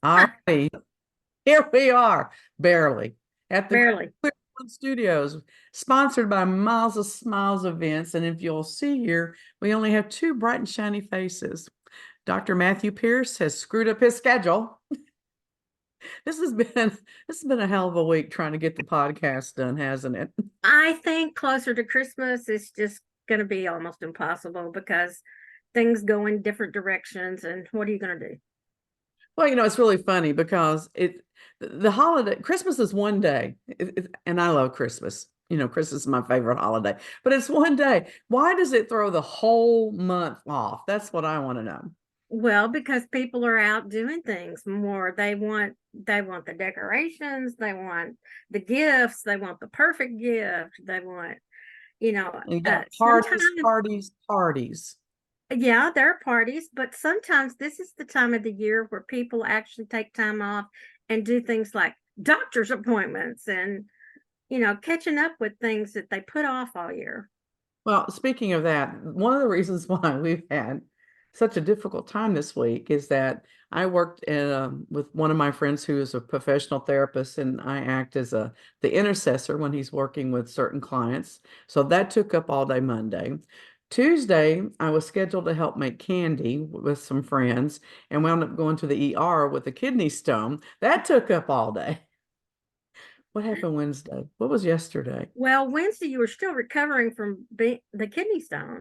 All right, here we are, barely at the Barely. Clearwood Studios, sponsored by Miles of Smiles Events. And if you'll see here, we only have two bright and shiny faces. Dr. Matthew Pierce has screwed up his schedule. This has been this has been a hell of a week trying to get the podcast done, hasn't it? I think closer to Christmas is just going to be almost impossible because things go in different directions. And what are you going to do? Well, it's really funny because the holiday Christmas is one day, and I love Christmas. Christmas is my favorite holiday, but it's one day. Why does it throw the whole month off? That's what I want to know. Well, because people are out doing things more. They want the decorations, they want the gifts, they want the perfect gift, they want, you know, And you got sometimes parties, parties, parties. yeah, there are parties, but sometimes this is the time of the year where people actually take time off and do things like doctor's appointments and, catching up with things that they put off all year. Well, speaking of that, one of the reasons why we've had such a difficult time this week is that I worked with one of my friends who is a professional therapist, and I act as the intercessor when he's working with certain clients. So that took up all day Monday. Tuesday, I was scheduled to help make candy with some friends and wound up going to the ER with a kidney stone. That took up all day. What happened Wednesday? What was yesterday? Well, Wednesday you were still recovering from the kidney stone.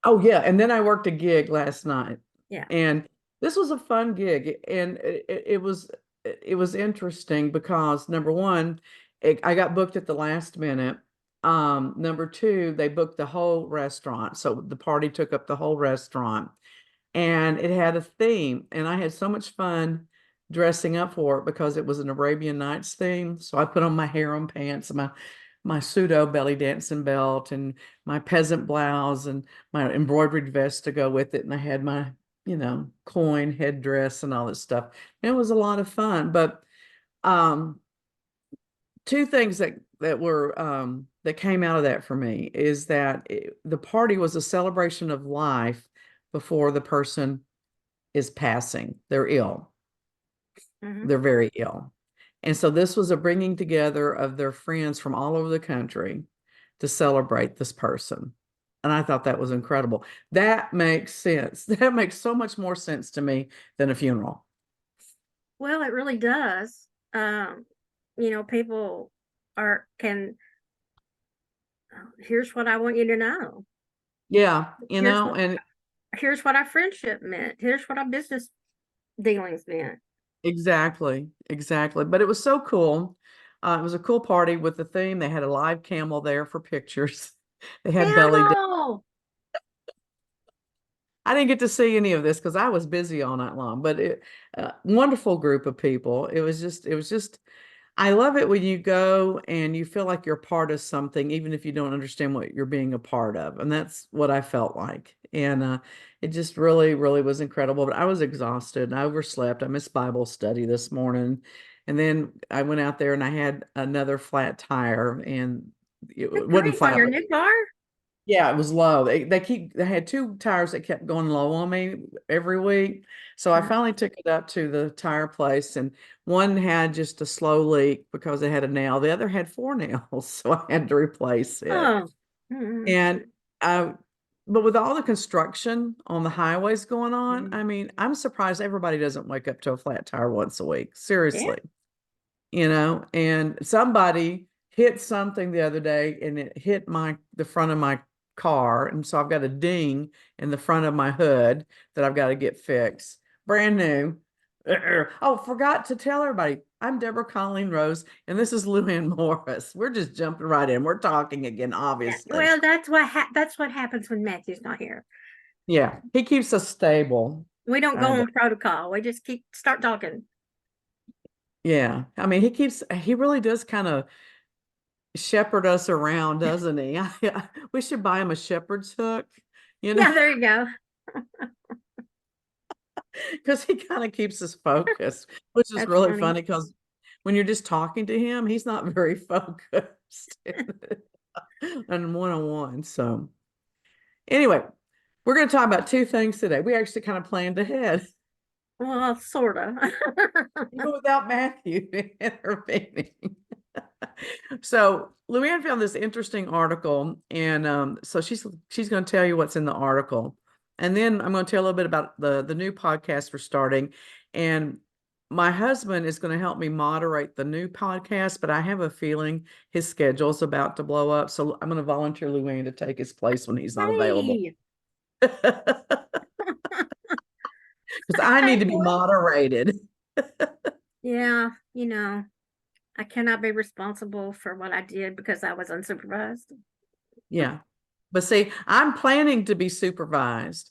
Oh yeah, and then I worked a gig last night, Yeah. and this was a fun gig, and it was interesting because number one, I got booked at the last minute. Number two, they booked the whole restaurant, so the party took up the whole restaurant, and it had a theme, and I had so much fun dressing up for it because it was an Arabian Nights theme. So I put on my harem pants, my pseudo belly dancing belt, and my peasant blouse, and my embroidered vest to go with it, and I had my coin headdress and all this stuff. It was a lot of fun, but um, two things that came out of that for me is that the party was a celebration of life before the person is passing. They're ill. Hmm. They're very ill. And so this was a bringing together of their friends from all over the country to celebrate this person. And I thought that was incredible. That makes sense. That makes so much more sense to me than a funeral. Well, it really does. People are can. Here's what I want you to know. Yeah, Here's what and here's what our friendship meant. Here's what our business dealings meant. exactly, exactly. But it was so cool. It was a cool party with the theme. They had a live camel there for pictures. They had belly. Camel. I didn't get to see any of this because I was busy all night long, but wonderful group of people. It was just, I love it when you go and you feel like you're part of something, even if you don't understand what you're being a part of. And that's what I felt like. And it just really, really was incredible. But I was exhausted and I overslept. I missed Bible study this morning. And then I went out there and I had another flat tire, and Good it wasn't grief on flat. your new car. Yeah, it was low. They had two tires that kept going low on me every week. So I Uh-huh. finally took it up to the tire place, and one had just a slow leak because it had a nail. The other had four nails, so I had to replace it. Oh. Mm-hmm. And I but with all the construction on the highways going on, Mm-hmm. I mean, I'm surprised everybody doesn't wake up to a flat tire once a week. Yeah. Seriously. And somebody hit something the other day and it hit the front of my car, and so I've got a ding in the front of my hood that I've got to get fixed. Brand new. Oh, forgot to tell everybody. I'm Deborah Colleen Rose, and this is Luann Morris. We're just jumping right in. We're talking again, Yeah. obviously. Well, that's what happens when Matthew's not here. Yeah, he keeps us stable. We don't go I do. on protocol. We just keep start talking. Yeah, I mean, he really does kind of shepherd us around, doesn't he? We should buy him a shepherd's hook, you know, Yeah, there you go. because he kind of keeps us focused, which is That's really funny. funny because when you're just talking to him, he's not very focused and one-on-one. So anyway, we're going to talk about two things today. We actually kind of planned ahead. Well, sort of. Even without Matthew intervening. So Luann found this interesting article, and so she's going to tell you what's in the article, and then I'm going to tell a little bit about the new podcast we're starting, and my husband is going to help me moderate the new podcast, but I have a feeling his schedule's about to blow up, so I'm going to volunteer Luann to take his place when he's not available. Hey, Because I hey, need to be boy. moderated. Yeah, I cannot be responsible for what I did because I was unsupervised. Yeah. But see, I'm planning to be supervised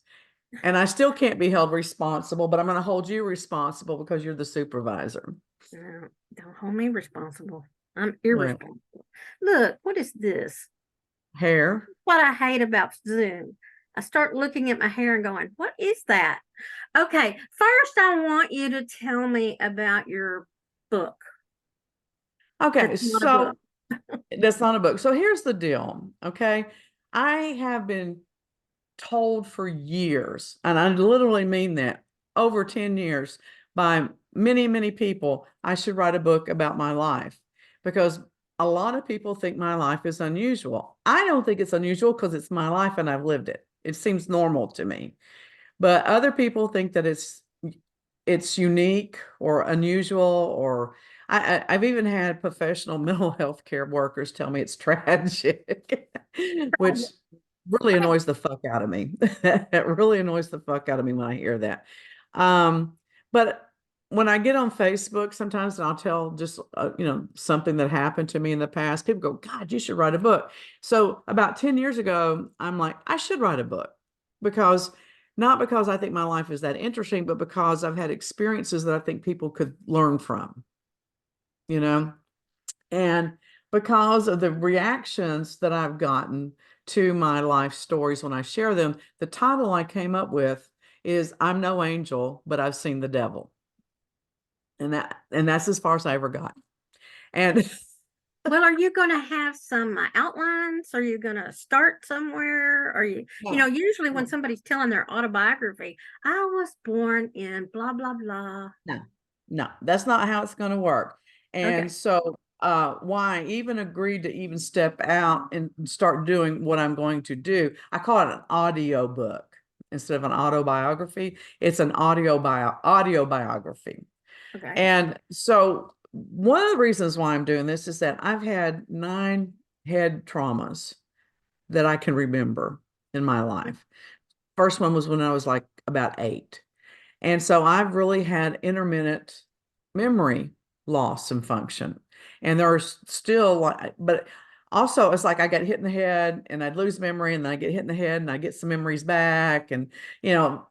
and I still can't be held responsible, but I'm going to hold you responsible because you're the supervisor. No, don't hold me responsible. I'm Right. irresponsible. Look, what is this? Hair. What I hate about Zoom. I start looking at my hair and going, what is that? Okay, first I want you to tell me about your book. Okay. That's not a book. So that's not a book. So here's the deal. Okay. I have been told for years, and I literally mean that, over 10 years, by many, many people, I should write a book about my life because a lot of people think my life is unusual. I don't think it's unusual because it's my life and I've lived it. It seems normal to me. But other people think that it's unique or unusual, or I've even had professional mental health care workers tell me it's tragic, which really annoys the fuck out of me. It really annoys the fuck out of me when I hear that. But when I get on Facebook, sometimes I'll tell just something that happened to me in the past. People go, "God, you should write a book." So about 10 years ago, I'm like, I should write a book because not because I think my life is that interesting, but because I've had experiences that I think people could learn from, you know? And because of the reactions that I've gotten to my life stories when I share them, the title I came up with is I'm no angel, but I've seen the devil. And that's as far as I ever got. And Well, are you going to have some outlines? Are you going to start somewhere? Are you, no, usually when no, somebody's telling their autobiography, I was born in blah, blah, blah. no, no, that's not how it's going to work. And Okay. so why I even agreed to even step out and start doing what I'm going to do. I call it an audio book instead of an autobiography. It's an audio biography. Okay. And so one of the reasons why I'm doing this is that I've had 9 head traumas that I can remember in my life. First one was when I was like about 8. And so I've really had intermittent memory loss and function. And there's still like, but also it's like I get hit in the head and I'd lose memory and then I get hit in the head and I get some memories back and,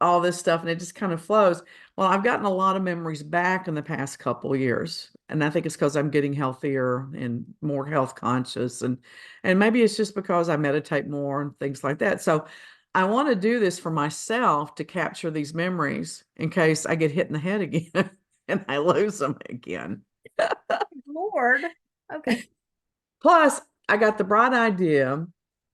all this stuff. And it just kind of flows. Well, I've gotten a lot of memories back in the past couple of years. And I think it's because I'm getting healthier and more health conscious. And maybe it's just because I meditate more and things like that. So I want to do this for myself to capture these memories in case I get hit in the head again and I lose them again. Lord. Okay. Plus, I got the bright idea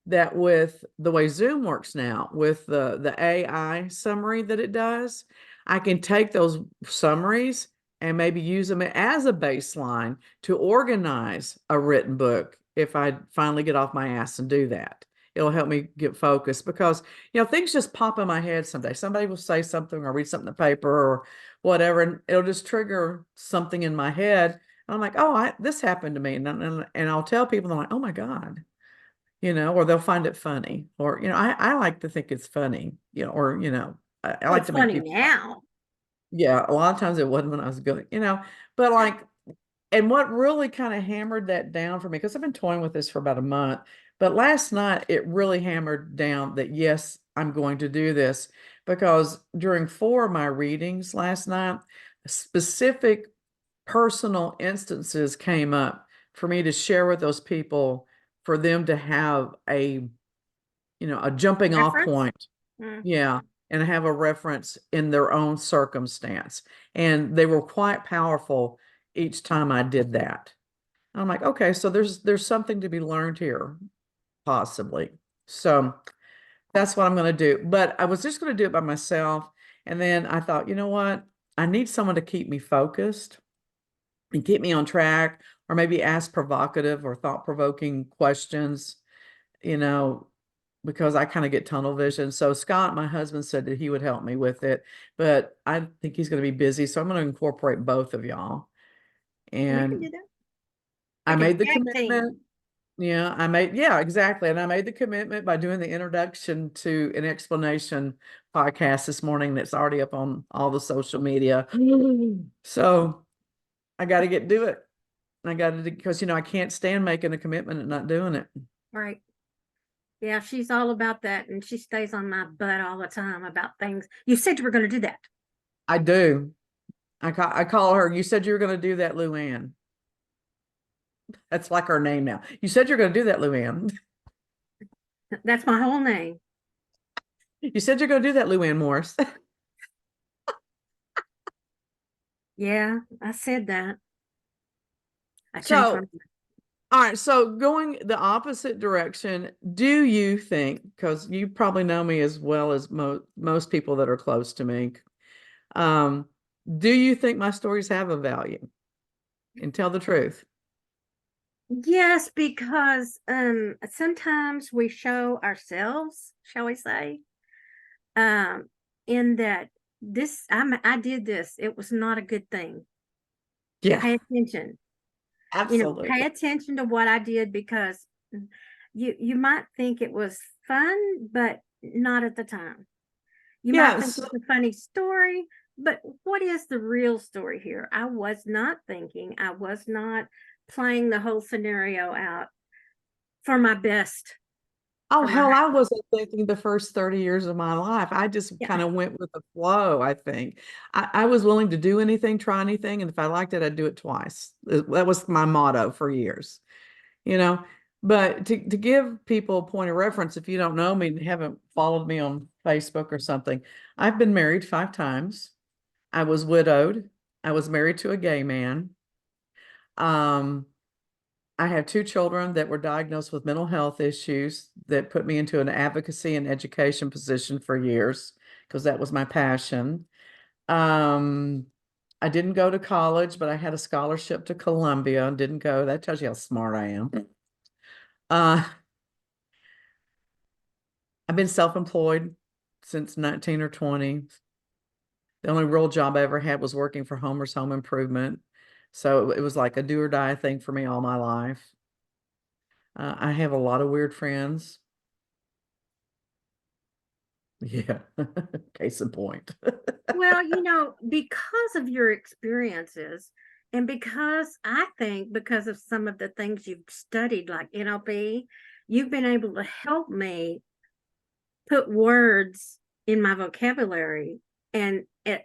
that with the way Zoom works now, with the AI summary that it does, I can take those summaries and maybe use them as a baseline to organize a written book if I finally get off my ass and do that. It'll help me get focused because, things just pop in my head someday. Somebody will say something or read something in the paper or whatever, and it'll just trigger something in my head. I'm like, oh, this happened to me. And I'll tell people, they're like, oh my God, or they'll find it funny. Or, I like to think it's funny, or, I Well, like it's to make funny people laugh. now. Yeah, a lot of times it wasn't when I was good, but like, and what really kind of hammered that down for me, because I've been toying with this for about a month, but last night it really hammered down that yes, I'm going to do this because during 4 of my readings last night, specific personal instances came up for me to share with those people for them to have a jumping off Reference? point. Mm. Yeah. And have a reference in their own circumstance. And they were quite powerful each time I did that. I'm like, okay, so there's something to be learned here, possibly. So that's what I'm going to do. But I was just going to do it by myself. And then I thought, you know what? I need someone to keep me focused and keep me on track, or maybe ask provocative or thought-provoking questions, you know, because I kind of get tunnel vision. So Scott, my husband, said that he would help me with it, but I think he's going to be busy. So I'm going to incorporate both of y'all. We can do And that. I Like a made the tag team. commitment. Yeah, I made, yeah, exactly. And I made the commitment by doing the introduction to an explanation podcast this morning that's already up on all the social media. So I got to get do it. I got to, because, I can't stand making a commitment and not doing it. Right. Yeah, she's all about that. And she stays on my butt all the time about things. You said you were going to do that. I do. I call her, you said you were going to do that, Luann. That's like her name now. You said you're going to do that, Luann. That's my whole name. You said you're going to do that, Luann Morris. Yeah, I said that. I changed my So, all right. So going the opposite direction, do you think, because you probably know me as well as most people that are close to me, um, do you think my stories have a value? And tell the truth. Yes, because sometimes we show ourselves, shall we say, um in that I did this. It was not a good thing. Yeah, Pay attention. Pay absolutely. attention to what I did because you might think it was fun, but not at the time. You might think Yes. it's a funny story, but what is the real story here? I was not thinking, I was not playing the whole scenario out for my best, Oh, for my, hell, I wasn't thinking the first 30 years of my life. I just yeah, kind of went with the flow, I think. I was willing to do anything, try anything, and if I liked it, I'd do it twice. That was my motto for years, you know. But to give people a point of reference, if you don't know me and haven't followed me on Facebook or something, I've been married 5 times. I was widowed. I was married to a gay man. Um, I have 2 children that were diagnosed with mental health issues that put me into an advocacy and education position for years because that was my passion. Um, I didn't go to college, but I had a scholarship to Columbia and didn't go. That tells you how smart I am. Uh, I've been self-employed since 19 or 20. The only real job I ever had was working for Homer's Home Improvement. So it was like a do or die thing for me all my life. I have a lot of weird friends. Yeah, case in point. well, because of your experiences and because I think because of some of the things you've studied, like NLP, you've been able to help me put words in my vocabulary and it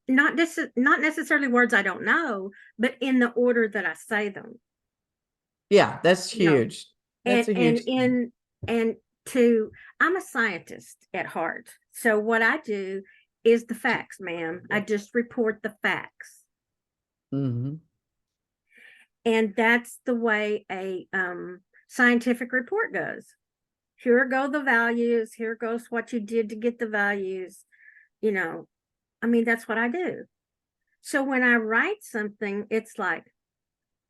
not necessarily words I don't know, but in the order that I say them. Yeah, that's You know, huge. That's a and huge thing. in and to I'm a scientist at heart. So what I do is the facts, ma'am. I just report the facts. Hmm. And that's the way a scientific report goes. Here go the values, here goes what you did to get the values. You know, I mean, that's what I do. So when I write something, it's like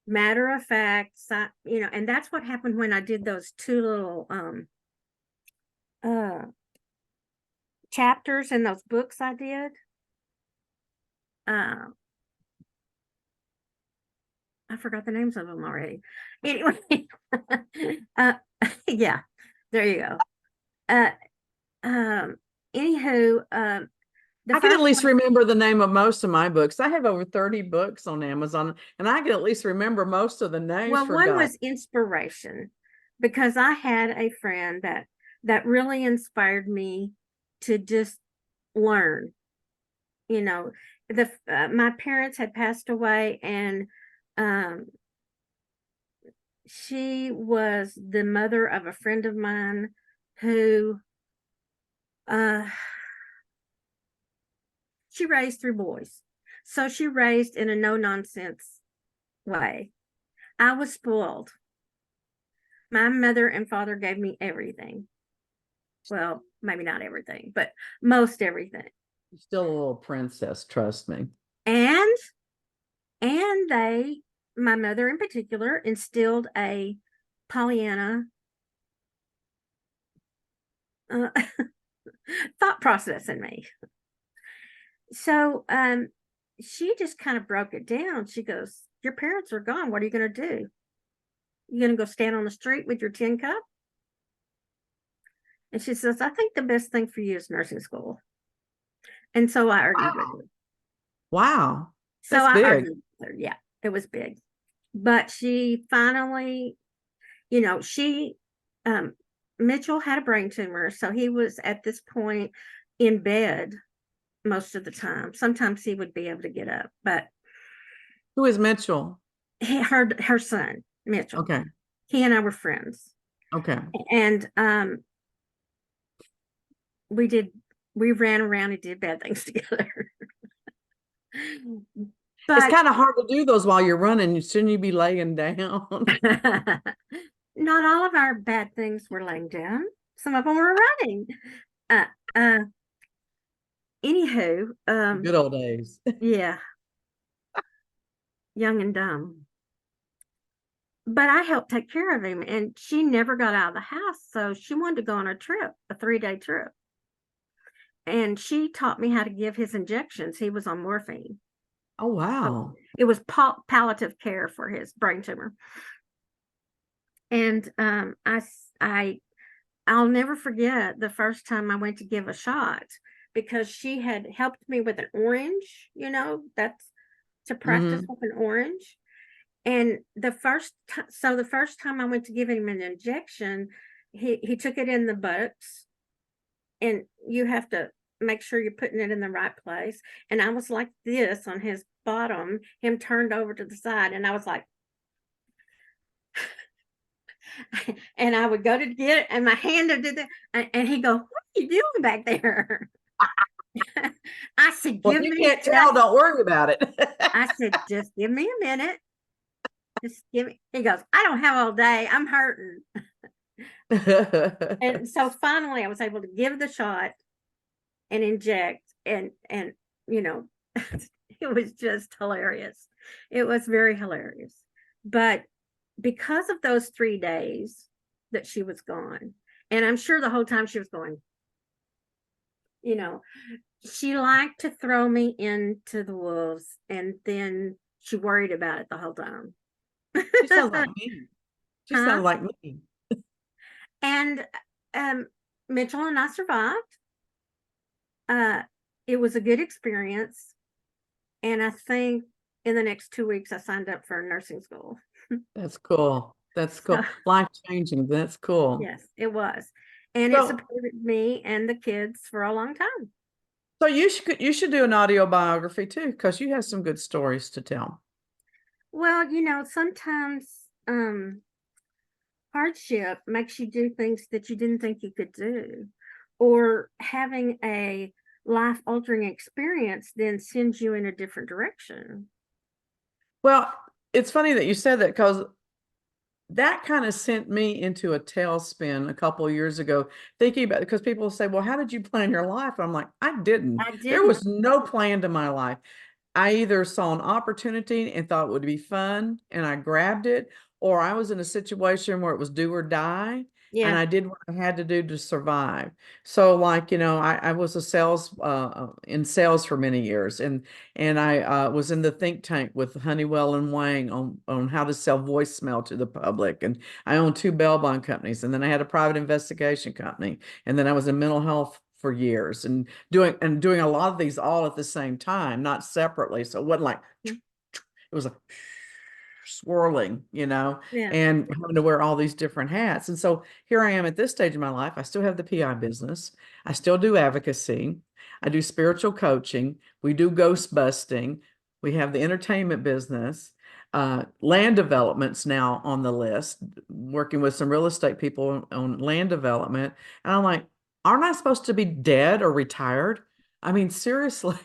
matter of fact, and that's what happened when I did those two little uh chapters in those books I did. Uh, I forgot the names of them already. Anyway, uh, yeah, there you go. Uh, um, anywho, the I can at first least one, remember the name of most of my books. I have over 30 books on Amazon, and I can at least remember most of the names well, for one God. was inspiration because I had a friend that really inspired me to just learn. You know, the my parents had passed away, and um, she was the mother of a friend of mine who uh, she raised 3 boys. So she raised in a no nonsense way. I was spoiled. My mother and father gave me everything. Well, maybe not everything, but most everything. You're still a little princess, trust me. And they, my mother in particular, instilled a Pollyanna uh, thought process in me. So she just kind of broke it down. She goes, "Your parents are gone. What are you going to do? You going to go stand on the street with your tin cup?" And she says, "I think the best thing for you is nursing school." And so I argued with Wow. her. Wow. So That's I big. argued with her. Yeah, it was big. But she finally, she, um, Mitchell had a brain tumor. So he was at this point in bed most of the time. Sometimes he would be able to get up, but Who is Mitchell? her son, Mitchell, Okay. he and I were friends. Okay. And we did, we ran around and did bad things together. It's But kind of hard to do those while you're running. Shouldn't you be laying down? not all of our bad things were laying down. Some of them were running. Uh, uh, Anywho, Good old days. yeah, young and dumb. But I helped take care of him, and she never got out of the house, so she wanted to go on a trip, a 3-day trip. And she taught me how to give his injections. He was on morphine. Oh, So wow. it was palliative care for his brain tumor. And I'll never forget the first time I went to give a shot, because she had helped me with an orange, that's to practice Hmm. with an orange. And the first time I went to give him an injection, he took it in the buttocks, and you have to make sure you're putting it in the right place. And I was like this on his bottom, him turned over to the side, and I was like, and I would go to get it, and my hand would do that, and he'd go, "What are you doing back there?" I said, Well, if "Give you me can't tell, just," don't worry about it. I said, "Just give me a minute. Just give me." He goes, "I don't have all day. I'm hurting." And so finally, I was able to give the shot and inject, and you know, it was just hilarious. It was very hilarious. But because of those 3 days that she was gone, and I'm sure the whole time she was going, you know, she liked to throw me into the wolves, and then she worried about it the whole time. She sounds like me. She Huh? sounds like me. And um, Mitchell and I survived. Uh, it was a good experience. And I think in the next 2 weeks, I signed up for nursing school. That's cool. That's So, cool. Life changing. That's cool. yes, it was. And it So, supported me and the kids for a long time. so you should do an audio biography too, because you have some good stories to tell. Well, sometimes hardship makes you do things that you didn't think you could do, or having a life altering experience then sends you in a different direction. Well, it's funny that you said that because that kind of sent me into a tailspin a couple of years ago, thinking about because people say, "Well, how did you plan your life?" I'm like, I didn't. I There didn't. was no plan to my life. I either saw an opportunity and thought it would be fun and I grabbed it, or I was in a situation where it was do or die and Yeah. I did what I had to do to survive. So like, I was a sales in sales for many years and I was in the think tank with Honeywell and Wang on how to sell voicemail to the public. And I owned two bail bond companies and then I had a private investigation company. And then I was in mental health for years and doing a lot of these all at the same time, not separately. So it wasn't like it was like swirling, Yeah. and having to wear all these different hats. And so here I am at this stage of my life. I still have the PI business. I still do advocacy. I do spiritual coaching. We do ghost busting. We have the entertainment business. Land development's now on the list, working with some real estate people on land development. And I'm like, aren't I supposed to be dead or retired? I mean, seriously,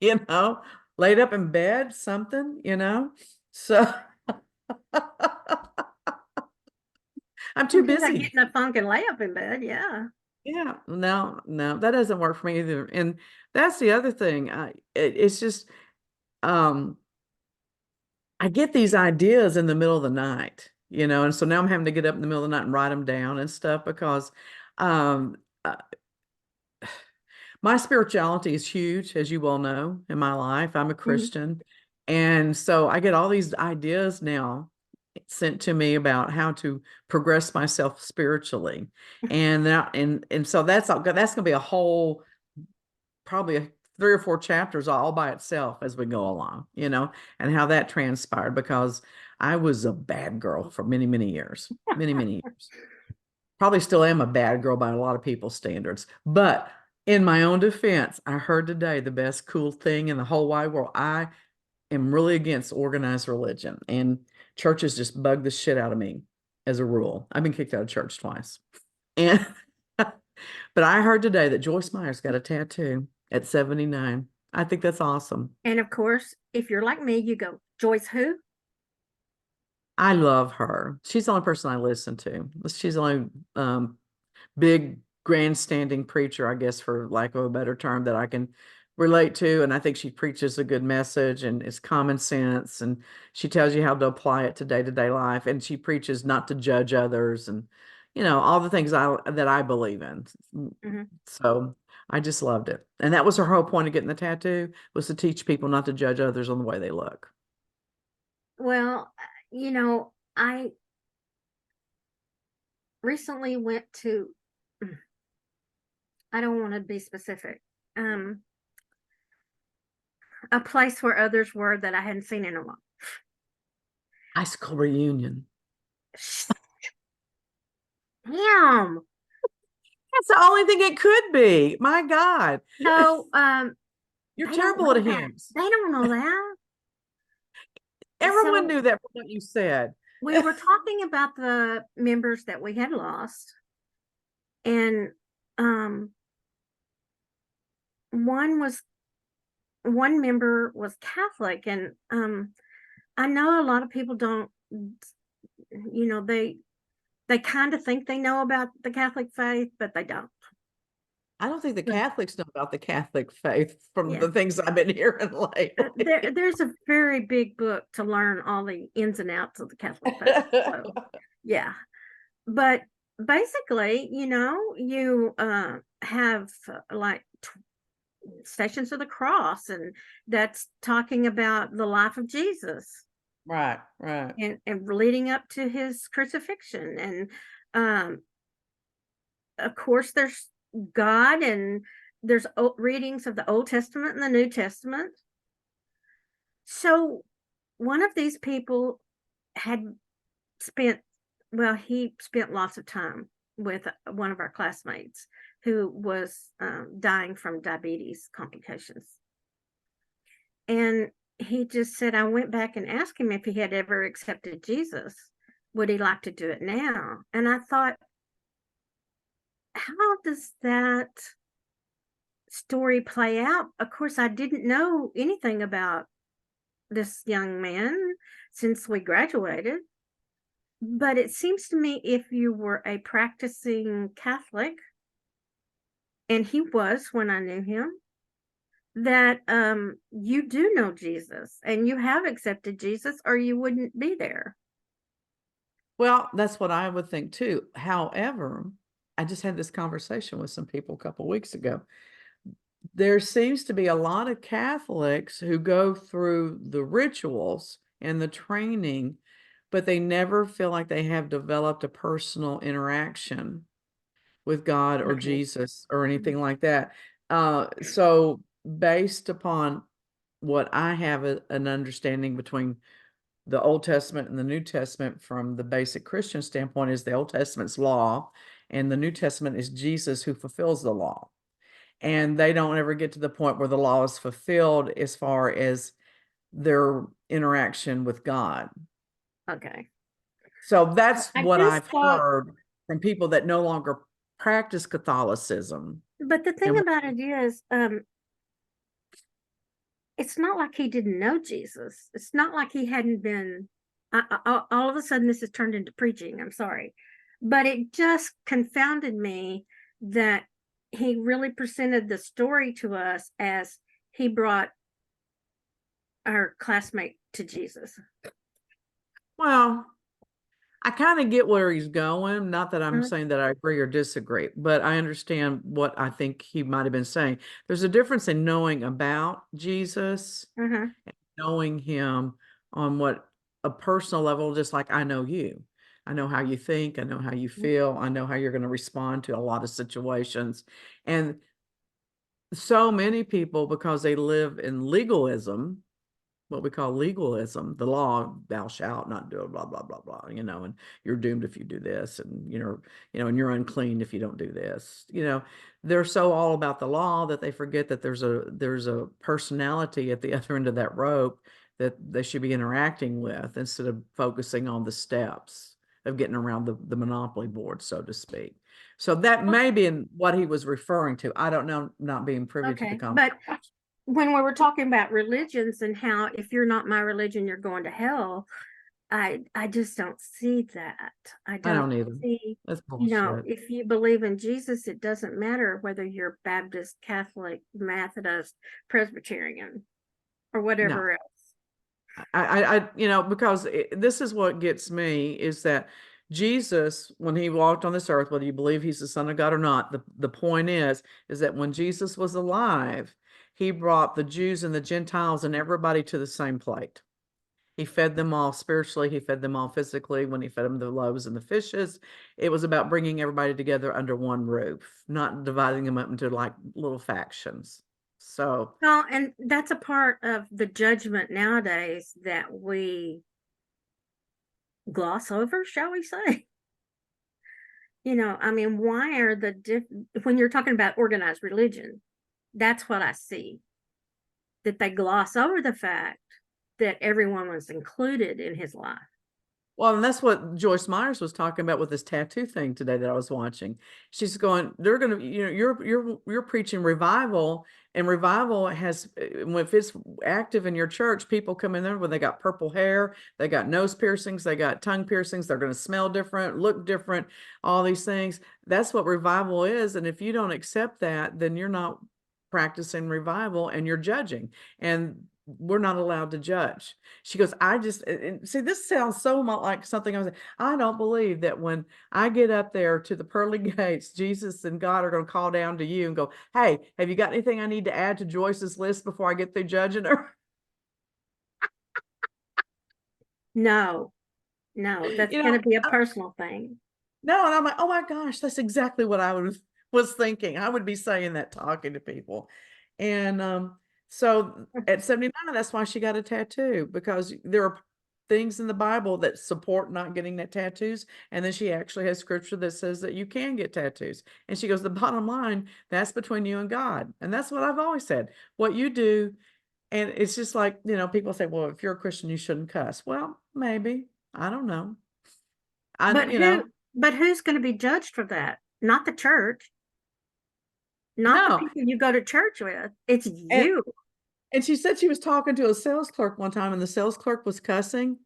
you know, laid up in bed, something. So I'm too Sometimes I get busy. in a funk and lay up in bed. Yeah. Yeah, no, that doesn't work for me either. And that's the other thing. It's just, um, I get these ideas in the middle of the night, and so now I'm having to get up in the middle of the night and write them down and stuff because, um, uh, my spirituality is huge, as you well know, in my life. I'm a Mhm. Christian. And so I get all these ideas now sent to me about how to progress myself spiritually. And so that's gonna be a whole probably 3 or 4 chapters all by itself as we go along, and how that transpired because I was a bad girl for many, many years, many, many years. Probably still am a bad girl by a lot of people's standards. But in my own defense, I heard today the best cool thing in the whole wide world. I am really against organized religion, and churches just bug the shit out of me as a rule. I've been kicked out of church twice. And but I heard today that Joyce Meyer's got a tattoo at 79. I think that's awesome. And of course, if you're like me, you go, Joyce who? I love her. She's the only person I listen to. She's the only big grandstanding preacher, I guess, for lack of a better term, that I can relate to. And I think she preaches a good message and it's common sense. And she tells you how to apply it to day life. And she preaches not to judge others and, all the things that I believe in. Mhm. So I just loved it. And that was her whole point of getting the tattoo, was to teach people not to judge others on the way they look. Well, I recently went to, I don't want to be specific, um, a place where others were that I hadn't seen in a while. High school reunion. Damn. That's the only thing it could be. My God. No, You're they don't terrible know at that. hymns. They don't know that. Everyone So knew that from what you said. we were talking about the members that we had lost, and um, one was one member was Catholic, and I know a lot of people don't, they kind of think they know about the Catholic faith, but they don't. I don't think the But, Catholics know about the Catholic faith from yeah. the things I've been hearing lately. There's a very big book to learn all the ins and outs of the Catholic faith. So, yeah. But basically, you have like Stations of the Cross, and that's talking about the life of Jesus Right, right. and leading up to his crucifixion. And um, of course, there's God, and there's readings of the Old Testament and the New Testament. So one of these people had spent, well, he spent lots of time with one of our classmates who was dying from diabetes complications. And he just said, I went back and asked him if he had ever accepted Jesus. Would he like to do it now? And I thought, how does that story play out? Of course, I didn't know anything about this young man since we graduated. But it seems to me if you were a practicing Catholic, and he was when I knew him, that you do know Jesus and you have accepted Jesus, or you wouldn't be there. Well, that's what I would think too. However, I just had this conversation with some people a couple weeks ago. There seems to be a lot of Catholics who go through the rituals and the training, but they never feel like they have developed a personal interaction with God or Okay. Jesus or anything like that. So based upon what I have an understanding between the Old Testament and the New Testament from the basic Christian standpoint is the Old Testament's law and the New Testament is Jesus who fulfills the law. And they don't ever get to the point where the law is fulfilled as far as their interaction with God. Okay. So that's I what just I've thought, heard from people that no longer practice Catholicism. but the thing And about it is, it's not like he didn't know Jesus. It's not like he hadn't been. All of a sudden, this has turned into preaching. I'm sorry, but it just confounded me that he really presented the story to us as he brought our classmate to Jesus. Well, I kind of get where he's going. Not that I'm Uh-huh. saying that I agree or disagree, but I understand what I think he might have been saying. There's a difference in knowing about Jesus Uh-huh. and knowing him on what a personal level, just like I know you. I know how you think, I know how you feel, I know how you're going to respond to a lot of situations. And so many people, because they live in legalism, what we call legalism, the law, thou shalt not do it, blah, blah, blah, blah, and you're doomed if you do this, and and you're unclean if you don't do this. They're so all about the law that they forget that there's a personality at the other end of that rope that they should be interacting with instead of focusing on the steps of getting around the monopoly board, so to speak. So that may be in what he was referring to. I don't know, not being privy to the Okay, but conversation. when we were talking about religions and how if you're not my religion, you're going to hell, I just don't see that. I I don't don't either. see, That's bullshit. if you believe in Jesus, it doesn't matter whether you're Baptist, Catholic, Methodist, Presbyterian, or No, whatever else. because this is what gets me is that Jesus, when he walked on this earth, whether you believe he's the son of God or not, the point is that when Jesus was alive, he brought the Jews and the Gentiles and everybody to the same plate. He fed them all spiritually. He fed them all physically when he fed them the loaves and the fishes. It was about bringing everybody together under one roof, not dividing them up into like little factions. So Well, and that's a part of the judgment nowadays that we gloss over, shall we say? I mean, why are when you're talking about organized religion, that's what I see, that they gloss over the fact that everyone was included in his life. Well, and that's what Joyce Myers was talking about with this tattoo thing today that I was watching. She's going, they're going to, you're preaching revival, and revival has, if it's active in your church, people come in there when they got purple hair, they got nose piercings, they got tongue piercings, they're going to smell different, look different, all these things. That's what revival is. And if you don't accept that, then you're not practicing revival and you're judging. And we're not allowed to judge. She goes, I just, and see, this sounds so much like something I was, I don't believe that when I get up there to the pearly gates, Jesus and God are going to call down to you and go, hey, have you got anything I need to add to Joyce's list before I get through judging her? No, no, that's You going know, to be a personal thing. no, and I'm like, oh my gosh, that's exactly what I was thinking. I would be saying that talking to people. And so at 79, that's why she got a tattoo, because there are things in the Bible that support not getting that tattoos. And then she actually has scripture that says that you can get tattoos. And she goes, the bottom line, that's between you and God. And that's what I've always said. What you do, and it's just like, people say, well, if you're a Christian, you shouldn't cuss. Well, maybe. I don't know. I, But you know, who's going to be judged for that? Not the church, not the no. people you go to church with. It's And you. And she said she was talking to a sales clerk one time and the sales clerk was cussing.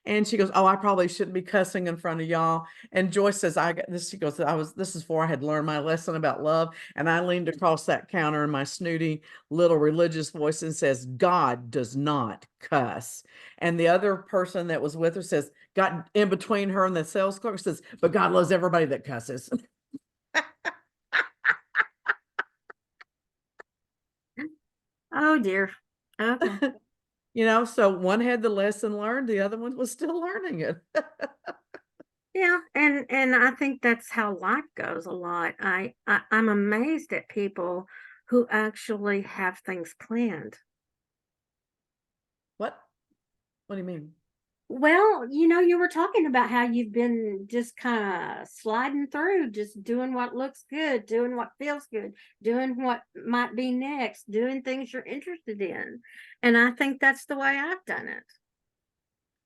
And she goes, oh, I probably shouldn't be cussing in front of y'all. And Joyce says, I got this. She goes, this is before I had learned my lesson about love. And I leaned across that counter in my snooty little religious voice and says, God does not cuss. And the other person that was with her says, got in between her and the sales clerk, says, but God loves everybody that cusses. Oh dear. Okay. So one had the lesson learned, the other one was still learning it. Yeah, and I think that's how life goes a lot. I'm amazed at people who actually have things planned. What? What do you mean? Well, you were talking about how you've been just kind of sliding through, just doing what looks good, doing what feels good, doing what might be next, doing things you're interested in. And I think that's the way I've done it.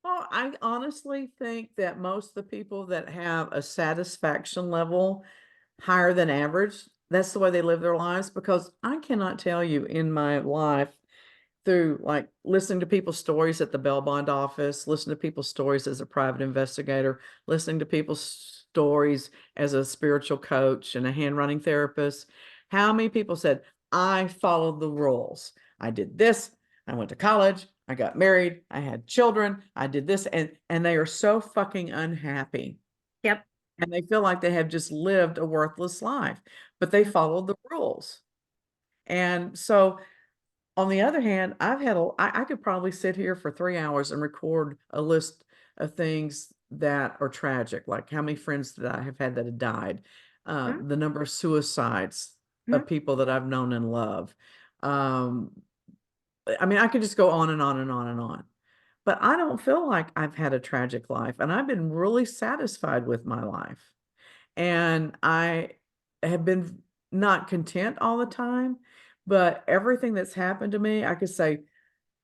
Well, I honestly think that most of the people that have a satisfaction level higher than average, that's the way they live their lives. Because I cannot tell you in my life, through like listening to people's stories at the bail bond office, listening to people's stories as a private investigator, listening to people's stories as a spiritual coach and a handwriting therapist. How many people said, I followed the rules? I did this. I went to college. I got married. I had children. I did this. And they are so fucking unhappy. Yep. And they feel like they have just lived a worthless life, but they followed the rules. And so on the other hand, I could probably sit here for 3 hours and record a list of things that are tragic, like how many friends that I have had that have died, Mhm. the number of suicides Mhm. of people that I've known and love. Um, I mean, I could just go on and on and on and on. But I don't feel like I've had a tragic life, and I've been really satisfied with my life. And I have been not content all the time, but everything that's happened to me, I could say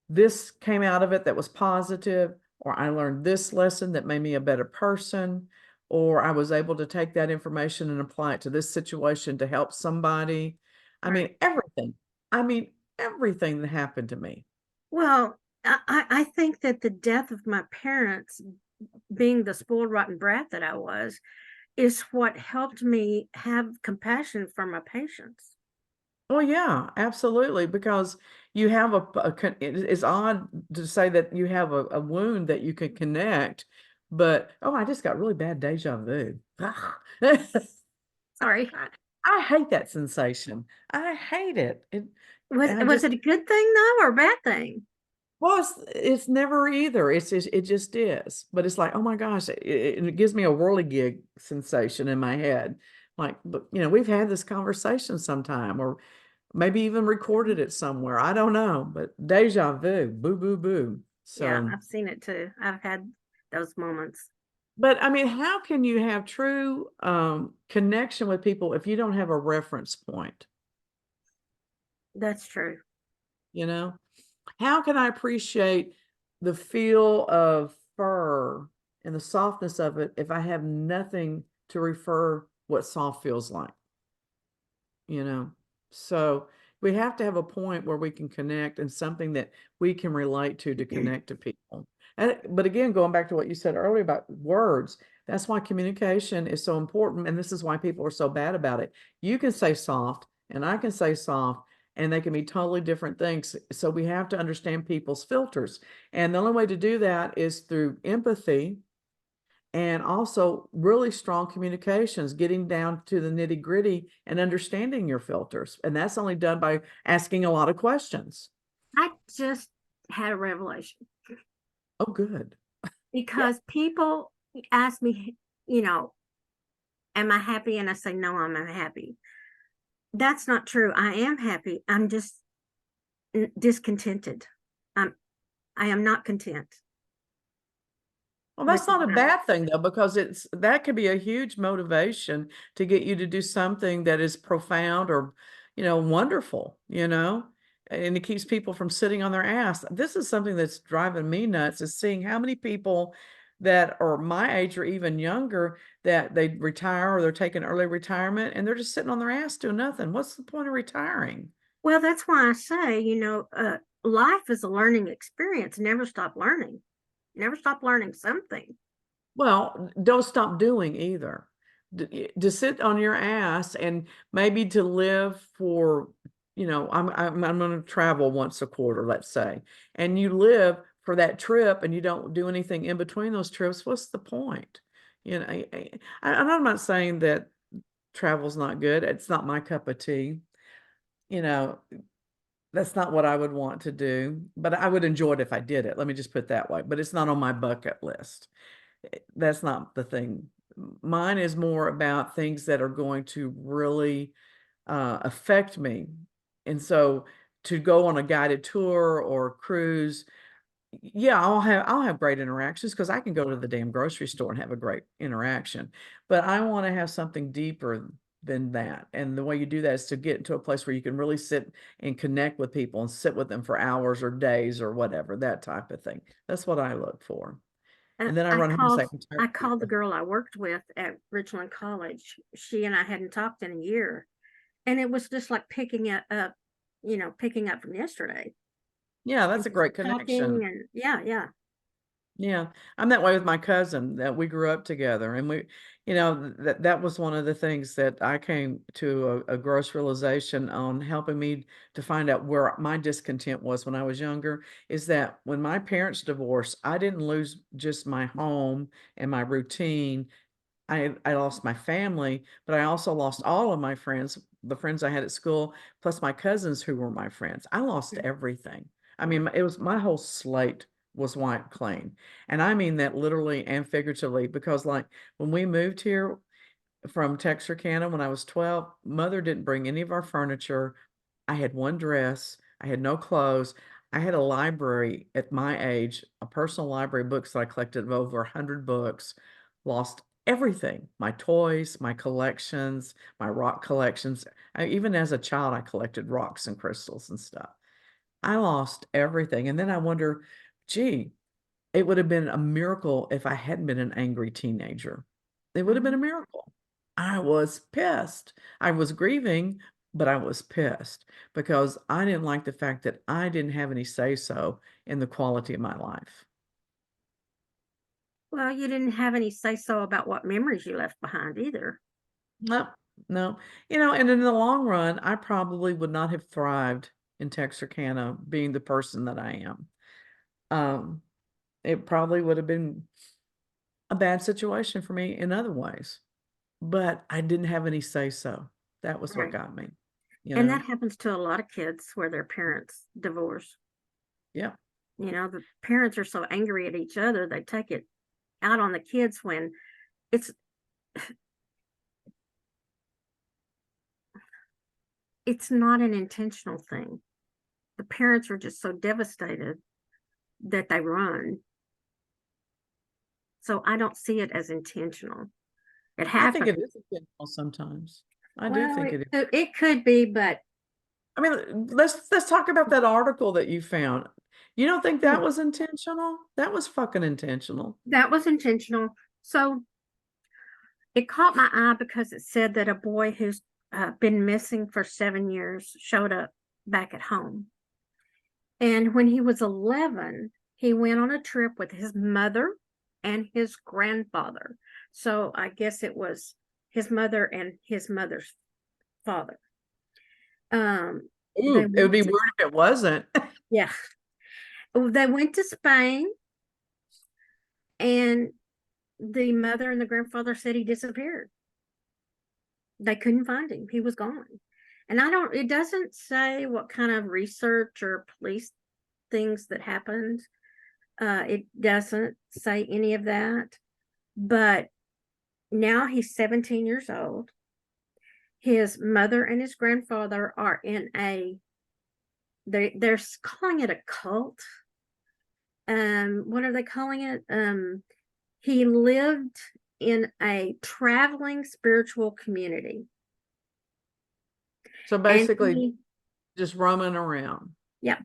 this came out of it that was positive, or I learned this lesson that made me a better person, or I was able to take that information and apply it to this situation to help somebody. I Right. mean, everything. I mean, everything that happened to me. Well, I think that the death of my parents, being the spoiled rotten brat that I was, is what helped me have compassion for my patients. Oh yeah, absolutely. Because you have it's odd to say that you have a wound that you can connect, but oh, I just got really bad deja vu. Sorry. I hate that sensation. I hate it. I Was just, it a good thing though, or a bad thing? well, it's never either. It just is. But it's like, oh my gosh, it gives me a whirligig sensation in my head. Like, but we've had this conversation sometime, or maybe even recorded it somewhere. I don't know, but deja vu, boo, boo, boo. Yeah, So, I've seen it too. I've had those moments. but I mean, how can you have true connection with people if you don't have a reference point? That's true. You know, how can I appreciate the feel of fur and the softness of it if I have nothing to refer what soft feels like? you know. So we have to have a point where we can connect and something that we can relate to connect to people. But again, going back to what you said earlier about words, that's why communication is so important. And this is why people are so bad about it. You can say soft and I can say soft, and they can be totally different things. So we have to understand people's filters. And the only way to do that is through empathy and also really strong communications, getting down to the nitty gritty and understanding your filters. And that's only done by asking a lot of questions. I just had a revelation Oh, good. Yeah. because people ask me, you know, am I happy? And I say, no, I'm unhappy. That's not true. I am happy. I'm just discontented. I'm, I am not content Well, with that's not a my life. bad thing though, because that could be a huge motivation to get you to do something that is profound or, wonderful. And it keeps people from sitting on their ass. This is something that's driving me nuts is seeing how many people that are my age or even younger that they retire or they're taking early retirement and they're just sitting on their ass doing nothing. What's the point of retiring? Well, that's why I say, life is a learning experience. Never stop learning. Never stop learning something. Well, don't stop doing either. To sit on your ass and maybe to live for, I'm going to travel once a quarter, let's say, and you live for that trip and you don't do anything in between those trips. What's the point? I'm not saying that travel's not good. It's not my cup of tea. You know, that's not what I would want to do, but I would enjoy it if I did it. Let me just put it that way. But it's not on my bucket list. That's not the thing. Mine is more about things that are going to really affect me. And so to go on a guided tour or a cruise, yeah, I'll have great interactions because I can go to the damn grocery store and have a great interaction. But I want to have something deeper than that. And the way you do that is to get into a place where you can really sit and connect with people and sit with them for hours or days or whatever, that type of thing. That's what I look for. Uh, And then I I run home and called say, I'm tired I of called the people. girl I worked with at Richland College. She and I hadn't talked in a year, and it was just like picking up from yesterday Yeah, and that's a just great talking connection. and yeah, yeah. Yeah, I'm that way with my cousin that we grew up together, and that was one of the things that I came to a gross realization on helping me to find out where my discontent was when I was younger, is that when my parents divorced, I didn't lose just my home and my routine. I lost my family, but I also lost all of my friends, the friends I had at school, plus my cousins who were my friends. I lost everything. I Wow. mean, it was my whole slate was wiped clean. And I mean that literally and figuratively because like when we moved here from Texarkana when I was 12, mother didn't bring any of our furniture. I had one dress, I had no clothes. I had a library at my age, a personal library of books that I collected of over 100 books, lost everything, my toys, my collections, my rock collections. Even as a child, I collected rocks and crystals and stuff. I lost everything. And then I wonder, gee, it would have been a miracle if I hadn't been an angry teenager. It would have been a Mhm. miracle. I was pissed. I was grieving, but I was pissed because I didn't like the fact that I didn't have any say so in the quality of my life. Well, you didn't have any say so about what memories you left behind either. No, no. And in the long run, I probably would not have thrived in Texarkana being the person that I am. Um, it probably would have been a bad situation for me in other ways. But I didn't have any say so. That was what Right. got me, you And know? that happens to a lot of kids where their parents divorce. Yeah. The parents are so angry at each other, they take it out on the kids when it's it's not an intentional thing. The parents are just so devastated that they run. So I don't see it as intentional. It I think happens. it is intentional sometimes. I do Well, think it is. it could be, but I mean, let's talk about that article that you found. You don't think that mm, was intentional? That was fucking intentional. that was intentional. So it caught my eye because it said that a boy who's been missing for 7 years showed up back at home. And when he was 11, he went on a trip with his mother and his grandfather. So I guess it was his mother and his mother's father. They Ooh, it would went be to, weird if it wasn't. yeah, they went to Spain, and the mother and the grandfather said he disappeared. They couldn't find him. He was gone. And it doesn't say what kind of research or police things that happened. It doesn't say any of that. But now he's 17 years old. His mother and his grandfather are in they're calling it a cult. What are they calling it? He lived in a traveling spiritual community. So And basically, just roaming around. yeah,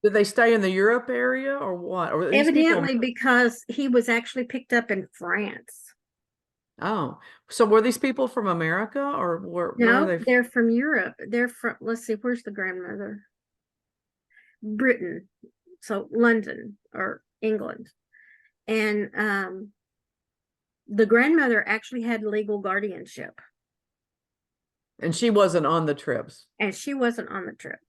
Did they stay in the Europe area or what? Or these people? evidently because he was actually picked up in France. Oh, so were these people from America or where are No, they? they're from Europe. They're from, let's see, where's the grandmother? Britain. So London or England. And the grandmother actually had legal guardianship, And she wasn't on the trips. and she wasn't on the trip.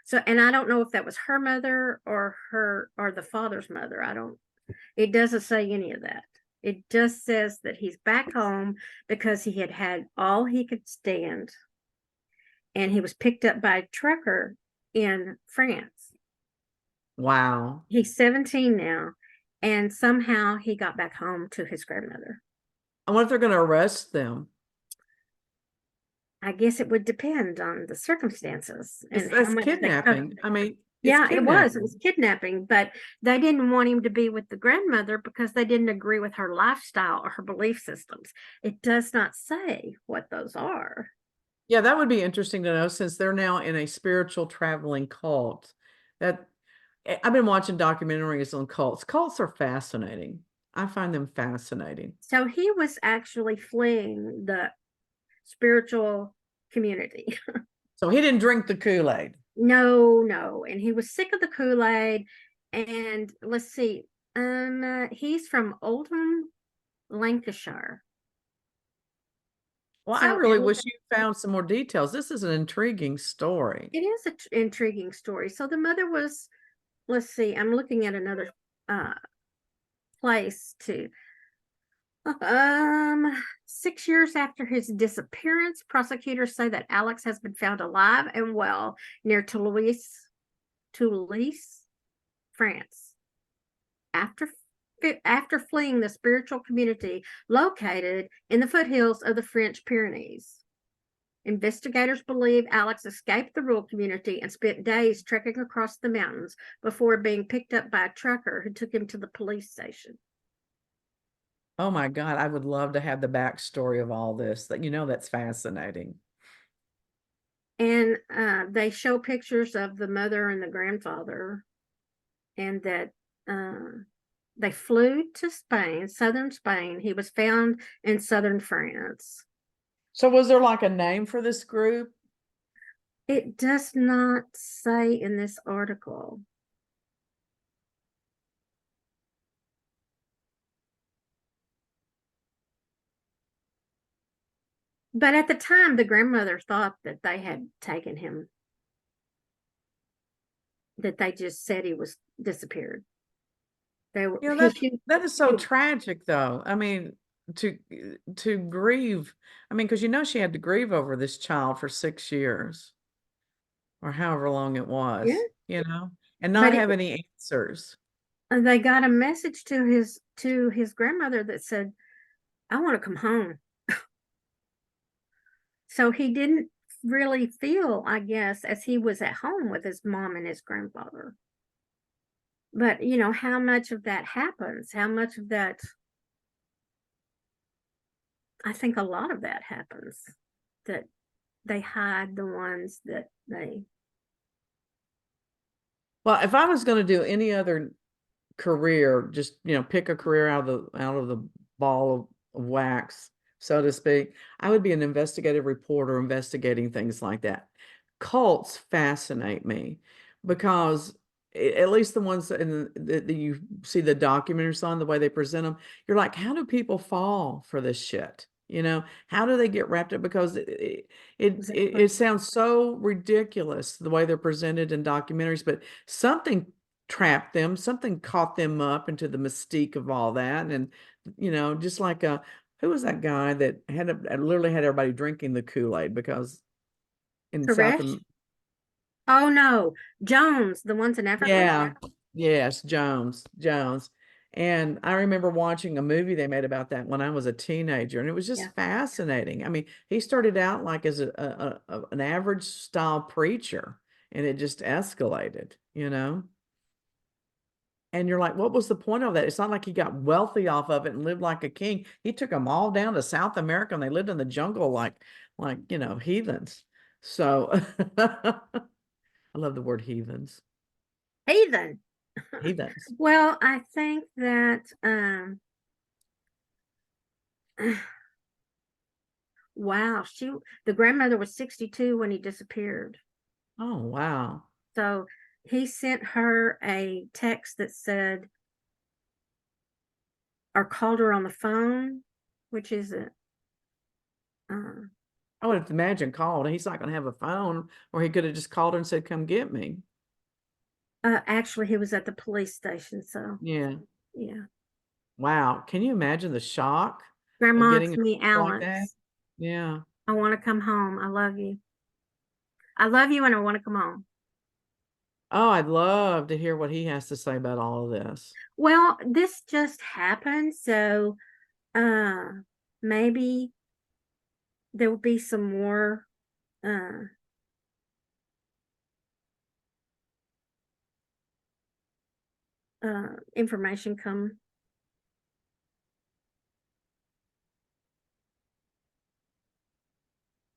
So, and I don't know if that was her mother or the father's mother. It doesn't say any of that. It just says that he's back home because he had had all he could stand, and he was picked up by a trucker in France. Wow. He's 17 now, and somehow he got back home to his grandmother. I wonder if they're going to arrest them. I guess it would depend on the circumstances It's and how that's much they could. kidnapping. I mean, it's Yeah, it was. It was kidnapping. kidnapping, but they didn't want him to be with the grandmother because they didn't agree with her lifestyle or her belief systems. It does not say what those are. Yeah, that would be interesting to know since they're now in a spiritual traveling cult. That I've been watching documentaries on cults. Cults are fascinating. I find them fascinating. So he was actually fleeing the spiritual community. So he didn't drink the Kool-Aid. No, no. And he was sick of the Kool-Aid. And let's see, He's from Oldham, Lancashire. Well, I So, really and wish you found some more details. This is an intriguing story. it is an intriguing story. So the mother was, let's see, I'm looking at another uh place too. 6 years after his disappearance, prosecutors say that Alex has been found alive and well near Toulouse, France. After after fleeing the spiritual community located in the foothills of the French Pyrenees. Investigators believe Alex escaped the rural community and spent days trekking across the mountains before being picked up by a trucker who took him to the police station. Oh my God, I would love to have the backstory of all this. That that's fascinating. And they show pictures of the mother and the grandfather, and that they flew to Spain, southern Spain. He was found in southern France. So was there like a name for this group? It does not say in this article. But at the time, the grandmother thought that they had taken him, that they just said he was disappeared. They were You know, he, that she, that is so tragic though. I mean, to to grieve. I mean, because she had to grieve over this child for 6 years or however long it yeah. was, and not But have any answers. they got a message to his grandmother that said, "I want to come home." So he didn't really feel, I guess, as he was at home with his mom and his grandfather. But how much of that happens? How much of that? I think a lot of that happens. That they hide the ones that they. Well, if I was going to do any other career, just pick a career out of the ball of wax, so to speak, I would be an investigative reporter investigating things like that. Cults fascinate me because at least the ones that you see the documentaries on, the way they present them, you're like, how do people fall for this shit? How do they get wrapped up? Because it Exactly. sounds so ridiculous the way they're presented in documentaries, but something trapped them, something caught them up into the mystique of all that. And, just like who was that guy that literally had everybody drinking the Kool-Aid because in South Koresh? America, Oh no, Jones, the ones in Africa. yeah, yes, Jones. And I remember watching a movie they made about that when I was a teenager, and it was Yeah. just fascinating. I mean, he started out like as an average style preacher, and it just escalated. And you're like, what was the point of that? It's not like he got wealthy off of it and lived like a king. He took them all down to South America and they lived in the jungle like heathens. So I love the word heathens. Heathen. Heathens. Well, I think that wow, the grandmother was 62 when he disappeared. Oh, wow. So he sent her a text that said, or called her on the phone, which is a uh, I would have imagined called. He's not going to have a phone, or he could have just called her and said, come get me. actually he was at the police station. So Yeah. yeah. Wow. Can you imagine the shock of Grandma, getting it's a me, like that? Alex. Yeah. I want to come home. I love you. I love you and I want to come home. Oh, I'd love to hear what he has to say about all of this. Well, this just happened, so uh maybe there will be some more uh information come.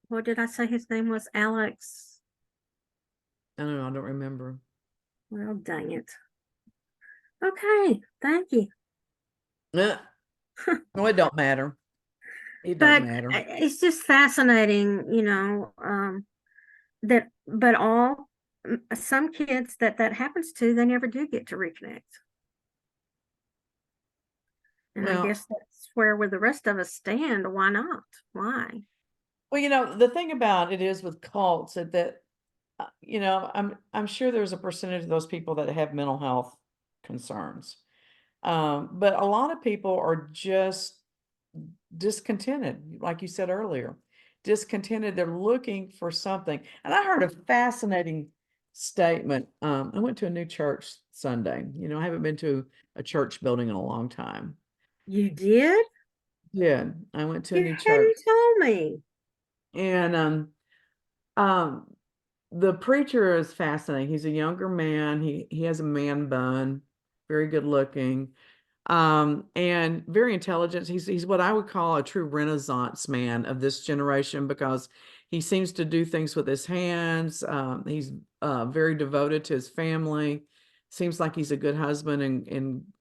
What did I say his name was? Alex. I don't know. I don't remember. Well, dang it. Okay, thank you. Eh, no, it don't matter. It don't But matter. it's just fascinating, that but all some kids that happens to, they never do get to reconnect. And I Well, guess that's where the rest of us stand. Why not? Why? the thing about it is with cults that I'm sure there's a percentage of those people that have mental health concerns. But a lot of people are just discontented, like you said earlier, discontented. They're looking for something. And I heard a fascinating statement. I went to a new church Sunday. I haven't been to a church building in a long time. You did? Yeah, I went to a You new church, hadn't told me. and um, the preacher is fascinating. He's a younger man. He has a man bun, very good looking. And very intelligent. He's what I would call a true Renaissance man of this generation because he seems to do things with his hands. He's very devoted to his family. Seems like he's a good husband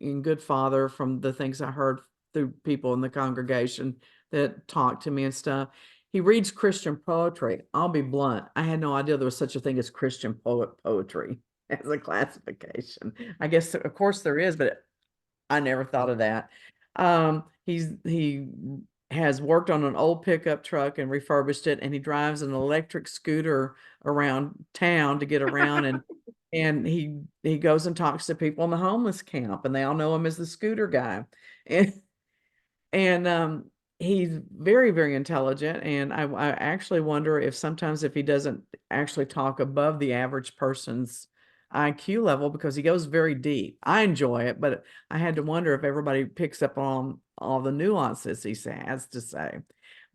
and good father from the things I heard through people in the congregation that talked to me and stuff. He reads Christian poetry. I'll be blunt. I had no idea there was such a thing as Christian poetry as a classification. I guess, of course, there is, but I never thought of that. He has worked on an old pickup truck and refurbished it, and he drives an electric scooter around town to get around, and he goes and talks to people in the homeless camp, and they all know him as the scooter guy. And he's very, very intelligent. And I actually wonder if sometimes if he doesn't actually talk above the average person's IQ level because he goes very deep. I enjoy it, but I had to wonder if everybody picks up on all the nuances he has to say.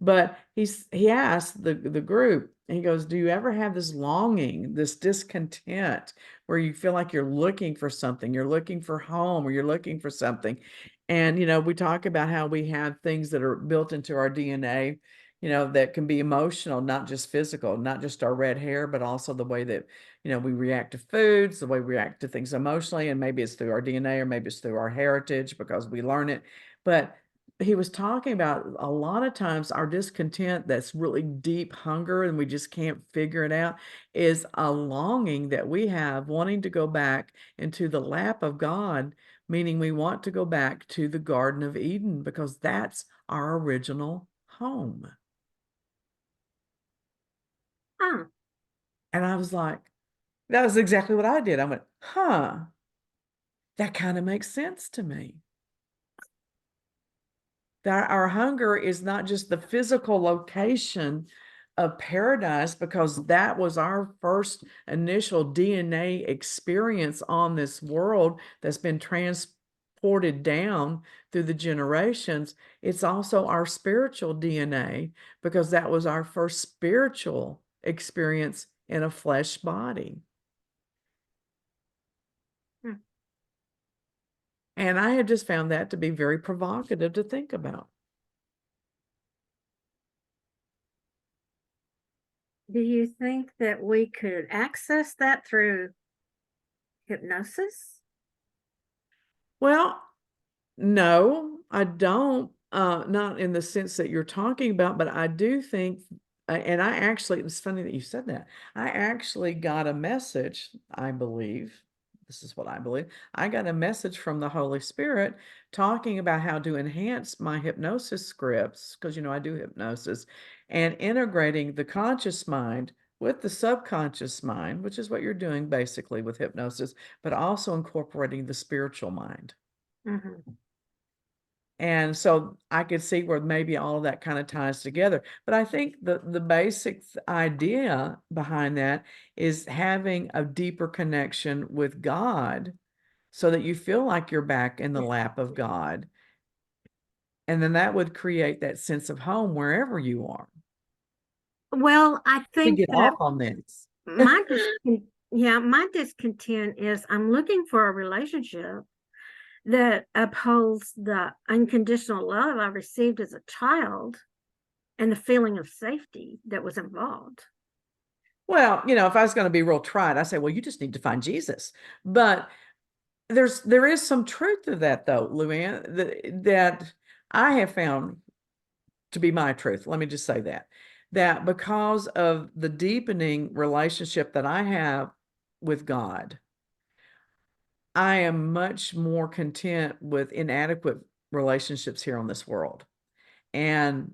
But he asked the group, he goes, "Do you ever have this longing, this discontent where you feel like you're looking for something, you're looking for home, or you're looking for something?" And, we talk about how we have things that are built into our DNA, that can be emotional, not just physical, not just our red hair, but also the way that, we react to foods, the way we react to things emotionally. And maybe it's through our DNA or maybe it's through our heritage because we learn it. But he was talking about a lot of times our discontent that's really deep hunger and we just can't figure it out is a longing that we have wanting to go back into the lap of God, meaning we want to go back to the Garden of Eden because that's our original home. Huh. And I was like, that was exactly what I did. I went, huh, that kind of makes sense to me. That our hunger is not just the physical location of paradise, because that was our first initial DNA experience on this world that's been transported down through the generations. It's also our spiritual DNA because that was our first spiritual experience in a flesh body. Hmm. And I had just found that to be very provocative to think about. Do you think that we could access that through hypnosis? Well, no, I don't. Not in the sense that you're talking about, but I do think, and I actually, it's funny that you said that. I actually got a message, I believe. This is what I believe. I got a message from the Holy Spirit talking about how to enhance my hypnosis scripts, because, I do hypnosis, and integrating the conscious mind with the subconscious mind, which is what you're doing basically with hypnosis, but also incorporating the spiritual mind. Hmm. And so I could see where maybe all of that kind of ties together. But I think the basic idea behind that is having a deeper connection with God so that you feel like you're back in the lap of God. And then that would create that sense of home wherever you are. Well, I To think get that off on this. my discontent is I'm looking for a relationship that upholds the unconditional love I received as a child and the feeling of safety that was involved. Well, if I was going to be real trite, I say, well, you just need to find Jesus. But there is some truth to that though, Luann, that I have found to be my truth. Let me just say that because of the deepening relationship that I have with God, I am much more content with inadequate relationships here on this world. And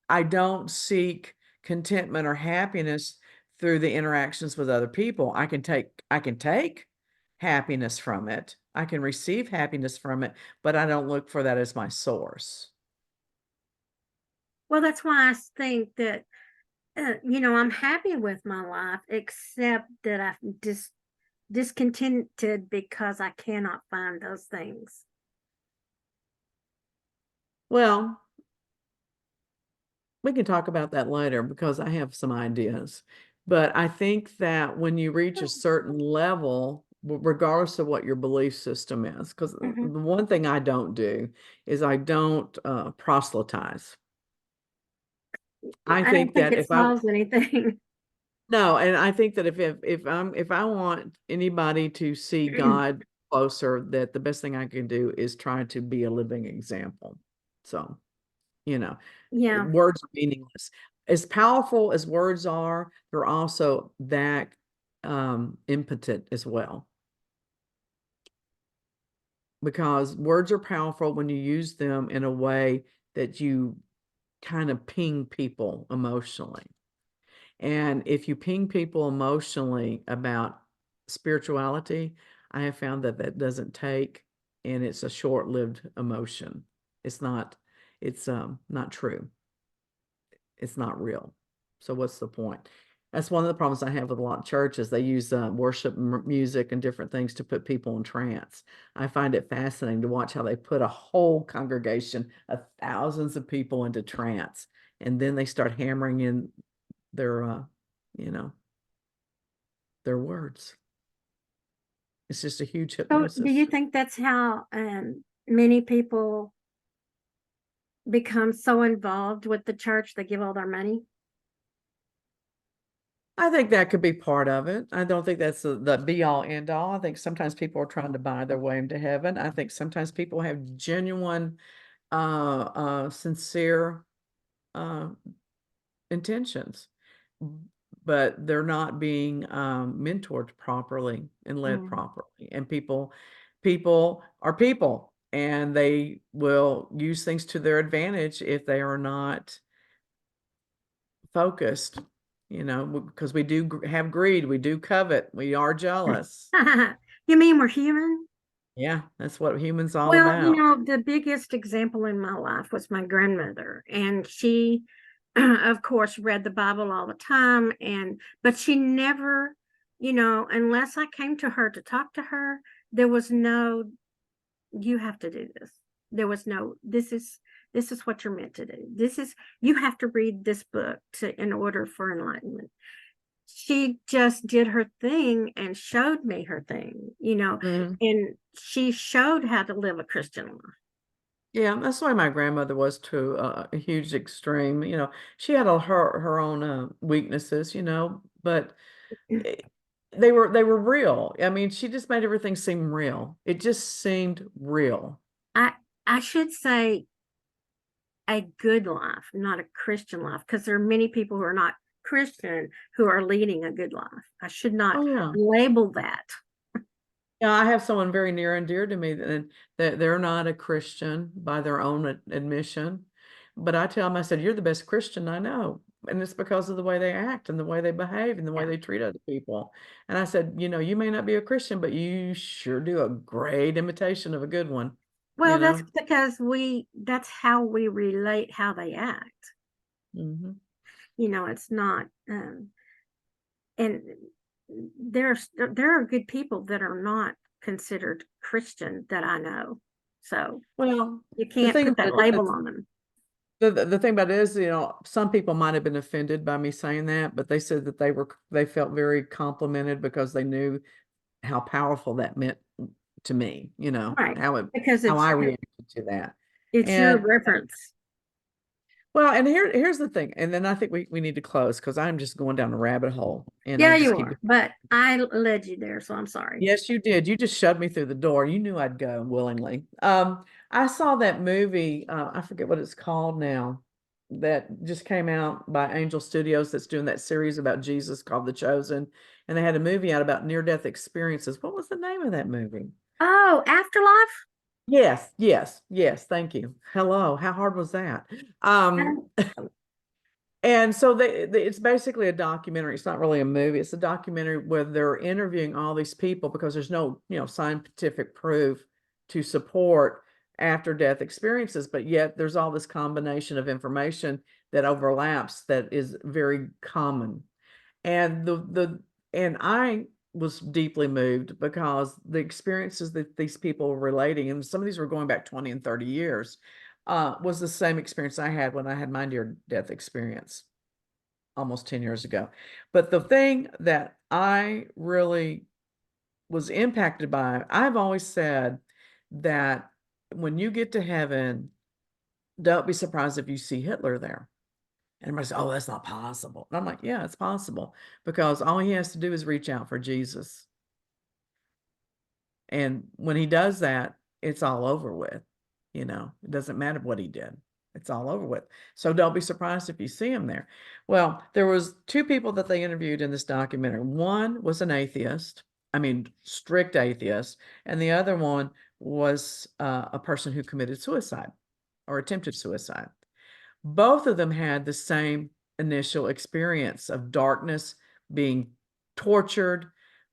I don't seek contentment or happiness through the interactions with other people. I can take happiness from it. I can receive happiness from it, but I don't look for that as my source. Well, that's why I think that, I'm happy with my life, except that I'm discontented because I cannot find those things. Well, we can talk about that later because I have some ideas. But I think that when you reach a certain level, regardless of what your belief system is, because the Mhm. one thing I don't do is I don't proselytize. I I don't think think that it if I solves anything. no, and I think that if I want anybody to see God closer, that the best thing I can do is try to be a living example. So, you know, Yeah. words are meaningless. As powerful as words are, they're also that impotent as well. Because words are powerful when you use them in a way that you kind of ping people emotionally. And if you ping people emotionally about spirituality, I have found that that doesn't take, and it's a short-lived emotion. It's not true. It's not real. So what's the point? That's one of the problems I have with a lot of churches. They use worship music and different things to put people in trance. I find it fascinating to watch how they put a whole congregation of thousands of people into trance, and then they start hammering in their, you know, their words. It's just a huge So, do you hypnosis. think that's how many people become so involved with the church they give all their money? I think that could be part of it. I don't think that's the be all end all. I think sometimes people are trying to buy their way into heaven. I think sometimes people have genuine, sincere, uh, intentions, but they're not being mentored properly and led Mm. properly. And people are people, and they will use things to their advantage if they are not focused, because we do have greed, we do covet, we are jealous. You mean we're human? Yeah, that's what humans all Well, about. the biggest example in my life was my grandmother, and she, of course, read the Bible all the time, but she never, unless I came to her to talk to her, there was no, you have to do this. There was no, this is what you're meant to do. You have to read this book in order for enlightenment. She just did her thing and showed me her thing, Mhm. and she showed how to live a Christian life. Yeah, that's why my grandmother was to a huge extreme. She had all her own weaknesses, but eh, they were real. I mean, she just made everything seem real. It just seemed real. I I should say a good life, not a Christian life, because there are many people who are not Christian who are leading a good life. I should not Oh yeah. label that. Yeah, I have someone very near and dear to me that they're not a Christian by their own admission. But I tell them, I said, "You're the best Christian I know." And it's because of the way they act and the way they behave and the way Yeah. they treat other people. And I said, you may not be a Christian, but you sure do a great imitation of a good one, you Well, that's know? because that's how we relate how they act. Hmm. It's not and there are good people that are not considered Christian that I know. So Well, you the can't thing put about that it label is, on them. the thing about it is, some people might have been offended by me saying that, but they said that they felt very complimented because they knew how powerful that meant to me, Right. Because how I reacted to that. it's your And reference. well, and here's the thing, and then I think we need to close because I'm just going down a rabbit hole and I Yeah, just you keep. are. But I led you there, so I'm sorry. Yes, you did. You just shoved me through the door. You knew I'd go willingly. I saw that movie, I forget what it's called now, that just came out by Angel Studios that's doing that series about Jesus called The Chosen. And they had a movie out about near-death experiences. What was the name of that movie? Oh, Afterlife? Yes. Thank you. Hello. How hard was that? Um, Um, and so it's basically a documentary. It's not really a movie. It's a documentary where they're interviewing all these people because there's no, scientific proof to support after death experiences, but yet there's all this combination of information that overlaps that is very common. And and I was deeply moved because the experiences that these people were relating, and some of these were going back 20 and 30 years, was the same experience I had when I had my near death experience almost 10 years ago. But the thing that I really was impacted by, I've always said that when you get to heaven, don't be surprised if you see Hitler there. And everybody says, oh, that's not possible. And I'm like, yeah, it's possible because all he has to do is reach out for Jesus. And when he does that, it's all over with. It doesn't matter what he did. It's all over with. So don't be surprised if you see him there. Well, there was two people that they interviewed in this documentary. One was an atheist, I mean, strict atheist, and the other one was a person who committed suicide or attempted suicide. Both of them had the same initial experience of darkness, being tortured,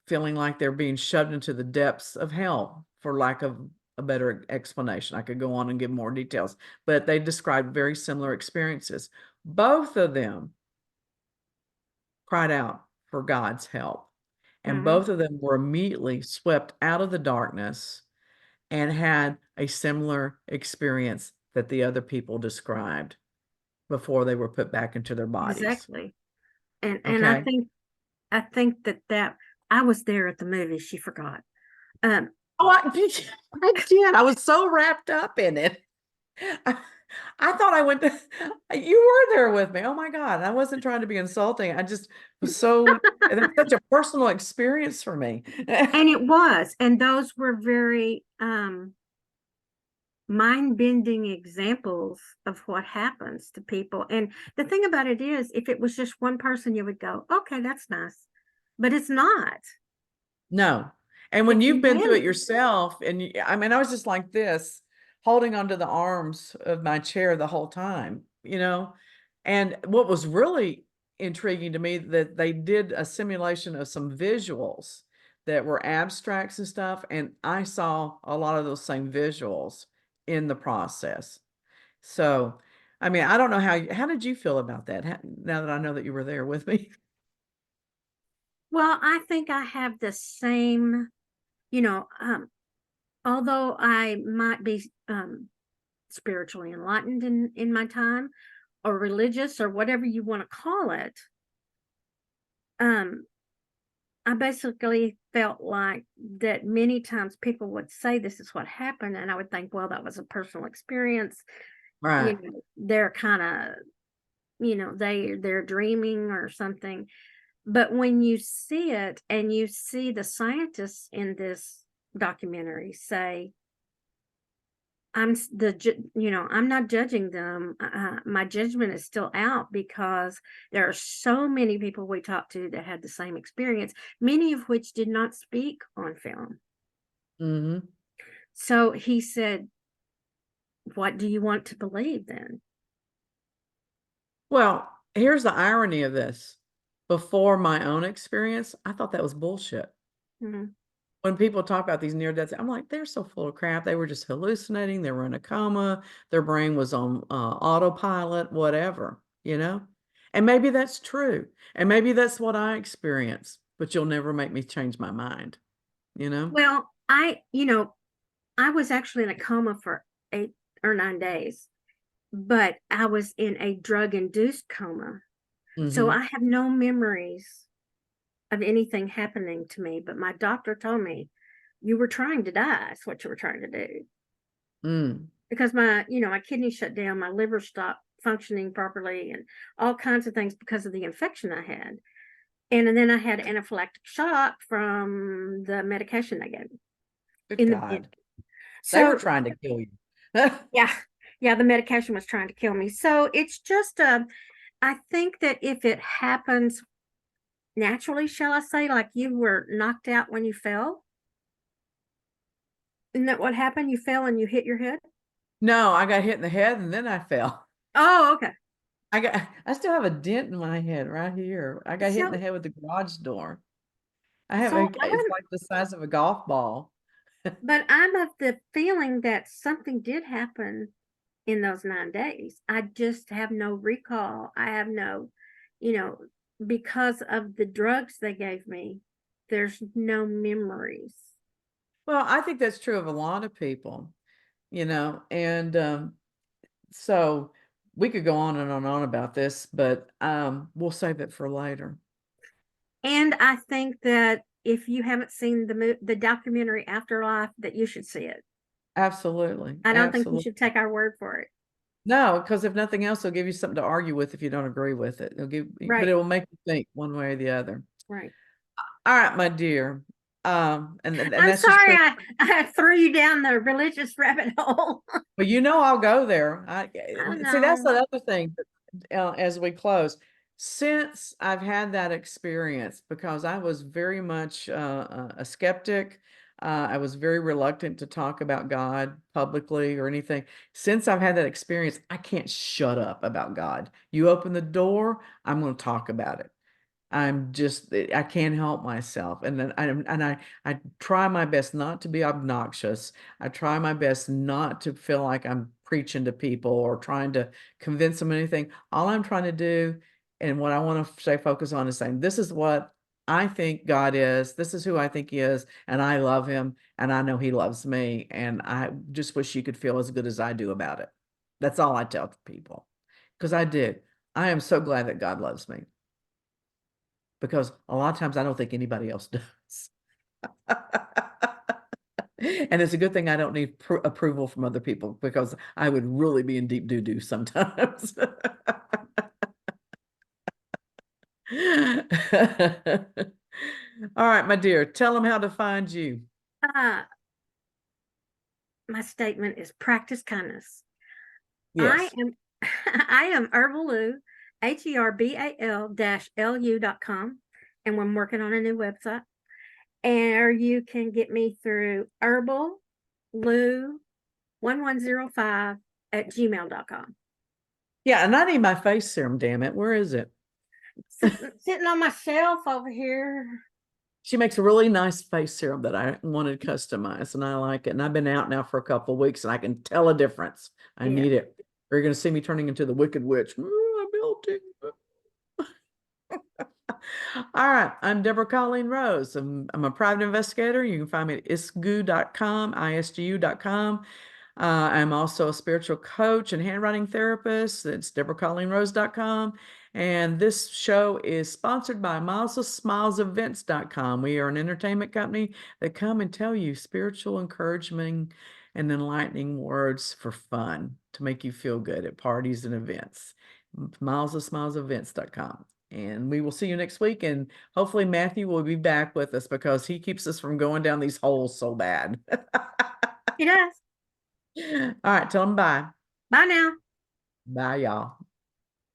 feeling like they're being shoved into the depths of hell, for lack of a better explanation. I could go on and give more details, but they described very similar experiences. Both of them cried out for God's help, and mhm. both of them were immediately swept out of the darkness and had a similar experience that the other people described before they were put back into their bodies. Exactly. And Okay. I think that I was there at the movie. She forgot. Um, Oh, I did. I was so wrapped up in it. I, I thought I went to, you were there with me. Oh my God. I wasn't trying to be insulting. I just was so, and it's such a personal experience for me. and it was, and those were very mind-bending examples of what happens to people. And the thing about it is, if it was just one person, you would go, okay, that's nice. But it's not. No. And when It's you've been through it many. yourself, and I mean, I was just like this, holding onto the arms of my chair the whole time. And what was really intriguing to me that they did a simulation of some visuals that were abstracts and stuff, and I saw a lot of those same visuals in the process. So, I mean, I don't know how did you feel about that? Now that I know that you were there with me. Well, I think I have the same, you know, although I might be spiritually enlightened in my time, or religious, or whatever you want to call it, um, I basically felt like that many times people would say this is what happened, and I would think, well, that was a personal experience. Right. They're kind of, they're dreaming or something. But when you see it, and you see the scientists in this documentary say, I'm not judging them. My judgment is still out, because there are so many people we talked to that had the same experience, many of which did not speak on film. Hmm. So he said, what do you want to believe then? Well, here's the irony of this. Before my own experience, I thought that was bullshit. Mhm. When people talk about these near deaths, I'm like, they're so full of crap. They were just hallucinating. They were in a coma. Their brain was on autopilot, whatever. And maybe that's true. And maybe that's what I experienced, but you'll never make me change my mind? Well, I was actually in a coma for 8 or 9 days, but I was in a drug induced coma. So Hmm. I have no memories of anything happening to me, but my doctor told me, you were trying to die. That's what you were trying to do. Mm. Because my kidney shut down, my liver stopped functioning properly, and all kinds of things because of the infection I had. And then I had anaphylactic shock from the medication they gave me Good in the in. God. They were So trying to kill you. yeah, yeah, the medication was trying to kill me. So it's just I think that if it happens naturally, shall I say, like you were knocked out when you fell, Isn't that what happened? You fell and you hit your head? No, I got hit in the head and then I fell. Oh, okay. I still have a dent in my head right here. I got hit in the So, head with the garage door. I have so it's like the size of a golf ball. but I'm of the feeling that something did happen in those 9 days. I just have no recall. I have no, you know, because of the drugs they gave me, there's no memories. Well, I think that's true of a lot of people, and so we could go on and on and on about this, but we'll save it for later. And I think that if you haven't seen the documentary Afterlife, that you should see it. Absolutely. I don't think you Absolutely. should take our word for it. No, because if nothing else, they'll give you something to argue with if you don't agree with it. But Right, it will make you think one way or the other. right. All right, my dear. And I'm that's just sorry true. I threw you down the religious rabbit hole. But I'll go there. I See, that's know. the other thing as we close. Since I've had that experience, because I was very much a skeptic, I was very reluctant to talk about God publicly or anything. Since I've had that experience, I can't shut up about God. You open the door, I'm going to talk about it. I can't help myself. And then I try my best not to be obnoxious. I try my best not to feel like I'm preaching to people or trying to convince them anything. All I'm trying to do and what I want to stay focused on is saying, this is what I think God is. This is who I think he is. And I love him and I know he loves me. And I just wish you could feel as good as I do about it. That's all I tell people because I do. I am so glad that God loves me because a lot of times I don't think anybody else does. And it's a good thing I don't need approval from other people because I would really be in deep doo-doo sometimes. All right, my dear, tell them how to find you. Uh, my statement is practice kindness. I Yes. am I am Herbal Lou, HERBAL-LU.com, and I'm working on a new website. Or you can get me through Herbal Lou 1105 at gmail.com. Yeah, and I need my face serum, damn it. Where is it? Sitting on my shelf over here. She makes a really nice face serum that I wanted customized, and I like it. And I've been out now for a couple of weeks, and I can tell a difference. I Yeah. need it. You're going to see me turning into the Wicked Witch. Ooh, I'm melting. All right. I'm Deborah Colleen Rose. I'm a private investigator. You can find me at isgu.com, isgu.com. I'm also a spiritual coach and handwriting therapist. It's deborahcolleenrose.com. And this show is sponsored by milesofsmilesevents.com. We are an entertainment company that come and tell you spiritual encouragement and enlightening words for fun to make you feel good at parties and events. Milesofsmilesevents.com. And we will see you next week. And hopefully Matthew will be back with us because he keeps us from going down these holes so bad. He does. All right, tell them bye. Bye now. Bye, y'all.